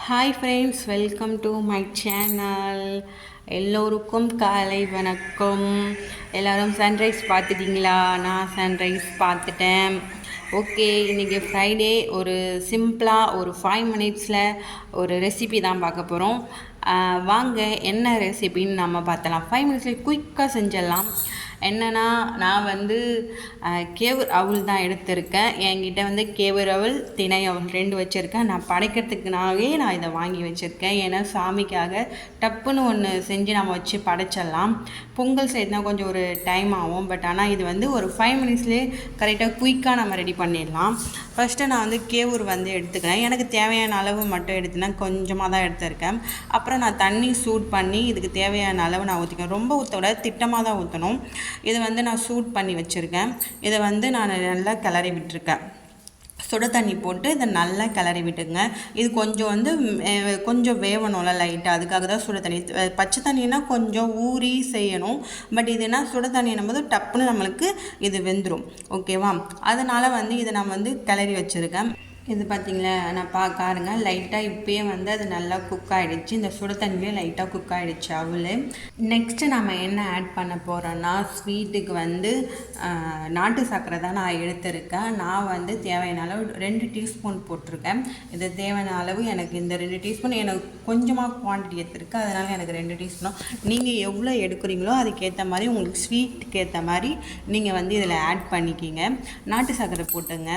Hi friends, welcome to my channel. எல்லோருக்கும் காலை வணக்கம். எல்லோரும் சன்ரைஸ் பார்த்துட்டிங்களா? நான் சன்ரைஸ் பார்த்துட்டேன். ஓகே, இன்றைக்கி ஃப்ரைடே. ஒரு சிம்பிளாக ஒரு 5 மினிட்ஸில் ஒரு ரெசிபி தான் பார்க்க போகிறோம். வாங்க, என்ன ரெசிபின்னு நம்ம பார்த்தலாம். 5 மினிட்ஸில் குயிக்காக செஞ்சிடலாம். என்னென்னா, நான் கேவுர் அவுள் தான் எடுத்திருக்கேன். என்கிட்ட கேவுர் அவுள், திணை அவுள் 2 வச்சுருக்கேன். நான் படைக்கிறதுக்குனாவே நான் இதை வாங்கி வச்சுருக்கேன். ஏன்னா சாமிக்காக டப்புன்னு ஒன்று செஞ்சு நம்ம வச்சு படைச்சிடலாம். பொங்கல் செய்யறதுனா கொஞ்சம் ஒரு டைம் ஆகும். பட் ஆனால் இது ஒரு 5 மினிட்ஸ்லேயே கரெக்டாக குயிக்காக நம்ம ரெடி பண்ணிடலாம். ஃபஸ்ட்டு நான் கேவுர் எடுத்துக்கிறேன். எனக்கு தேவையான அளவு மட்டும் எடுத்துனா கொஞ்சமாக தான் எடுத்திருக்கேன். அப்புறம் நான் தண்ணி சூட் பண்ணி இதுக்கு தேவையான அளவு நான் ஊற்றிக்கிறேன். ரொம்ப ஊற்றக்கூடாது, திட்டமாக தான் ஊற்றணும். இதை நான் சூட் பண்ணி வச்சுருக்கேன். இதை நான் நல்லா கிளறி விட்டுருக்கேன். சுட தண்ணி போட்டு இதை நல்லா கிளறி விட்டுங்க. இது கொஞ்சம் கொஞ்சம் வேவணும்ல லைட்டாக, அதுக்காக தான் சுட தண்ணி. பச்சை தண்ணினா கொஞ்சம் ஊறி செய்யணும். பட் இதுனா சுட தண்ணின்னும் போது டப்புன்னு நம்மளுக்கு இது வெந்துடும். ஓகேவா? அதனால் இதை நான் கிளறி வச்சுருக்கேன். இது பார்த்திங்களா, நான் பாருங்க லைட்டாக இப்போயே அது நல்லா குக் ஆகிடுச்சு. இந்த சுட தண்ணியிலே லைட்டாக குக் ஆகிடுச்சு அவுள். நெக்ஸ்ட்டு நம்ம என்ன ஆட் பண்ண போகிறோன்னா, ஸ்வீட்டுக்கு நாட்டு சர்க்கரை தான் நான் எடுத்திருக்கேன். நான் தேவையான அளவு 2 டீஸ்பூன் போட்டிருக்கேன். இது தேவையான அளவு எனக்கு இந்த 2 டீஸ்பூன் எனக்கு கொஞ்சமாக குவான்டிட்டி எடுத்திருக்கு. அதனால் எனக்கு 2 டீஸ்பூனும். நீங்கள் எவ்வளோ எடுக்கிறீங்களோ அதுக்கேற்ற மாதிரி, உங்களுக்கு ஸ்வீட்டுக்கு ஏற்ற மாதிரி நீங்கள் இதில் ஆட் பண்ணிக்கிங்க. நாட்டு சர்க்கரை போட்டுங்க,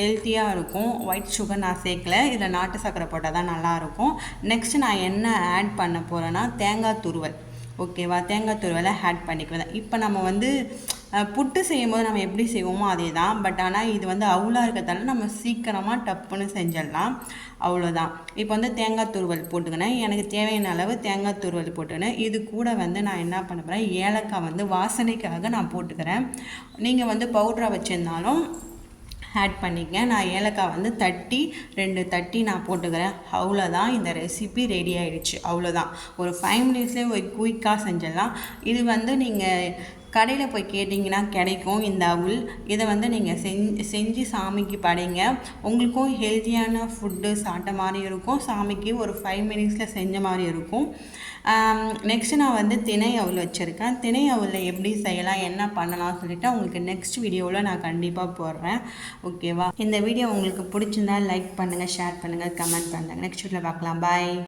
ஹெல்த்தியாக இருக்கும். ஒயிட் சுகர் நான் சேர்க்கல, இதில் நாட்டு சர்க்கரை போட்டால் தான் நல்லாயிருக்கும். நெக்ஸ்ட்டு நான் என்ன ஆட் பண்ண போகிறேன்னா, தேங்காய் துருவல். ஓகேவா? தேங்காய் துருவலை ஆட் பண்ணிக்குவேன். இப்போ நம்ம புட்டு செய்யும்போது நம்ம எப்படி செய்வோமோ அதே தான். பட் ஆனால் இது அவுளாக இருக்கிறதால நம்ம சீக்கிரமாக டப்புன்னு செஞ்சிடலாம். அவ்வளோதான். இப்போ தேங்காய் துருவல் போட்டுக்கினேன். எனக்கு தேவையான அளவு தேங்காய் துருவல் போட்டுக்கினேன். இது கூட நான் என்ன பண்ண போகிறேன், ஏலக்காய் வாசனைக்காக நான் போட்டுக்கிறேன். நீங்கள் பவுட்ராக வச்சுருந்தாலும் ஆட் பண்ணிக்க. நான் ஏலக்காய் தட்டி 2 தட்டி நான் போட்டுக்கிறேன். அவ்வளோதான், இந்த ரெசிபி ரெடி ஆகிடுச்சு. அவ்வளோதான், ஒரு 5 மினிட்ஸ்லேயே ஒரு குயிக்காக செஞ்சிடலாம். இது நீங்கள் கடையில் போய் கேட்டிங்கன்னா கிடைக்கும் இந்த அவுள். இதை நீங்கள் செஞ்சு சாமிக்கு படைங்க. உங்களுக்கும் ஹெல்த்தியான ஃபுட்டு சாப்பிட்ட மாதிரி இருக்கும். சாமிக்கு ஒரு 5 மினிட்ஸில் செஞ்ச மாதிரி இருக்கும். நெக்ஸ்ட்டு நான் திணை அவுள் வச்சுருக்கேன். திணை அவுளில் எப்படி செய்யலாம், என்ன பண்ணலாம்னு சொல்லிவிட்டு உங்களுக்கு நெக்ஸ்ட் வீடியோவில் நான் கண்டிப்பாக போடுறேன். ஓகேவா? இந்த வீடியோ உங்களுக்கு பிடிச்சிருந்தா லைக் பண்ணுங்கள், ஷேர் பண்ணுங்கள், கமெண்ட் பண்ணுங்கள். நெக்ஸ்ட் வீடியோவில் பார்க்கலாம். பாய்.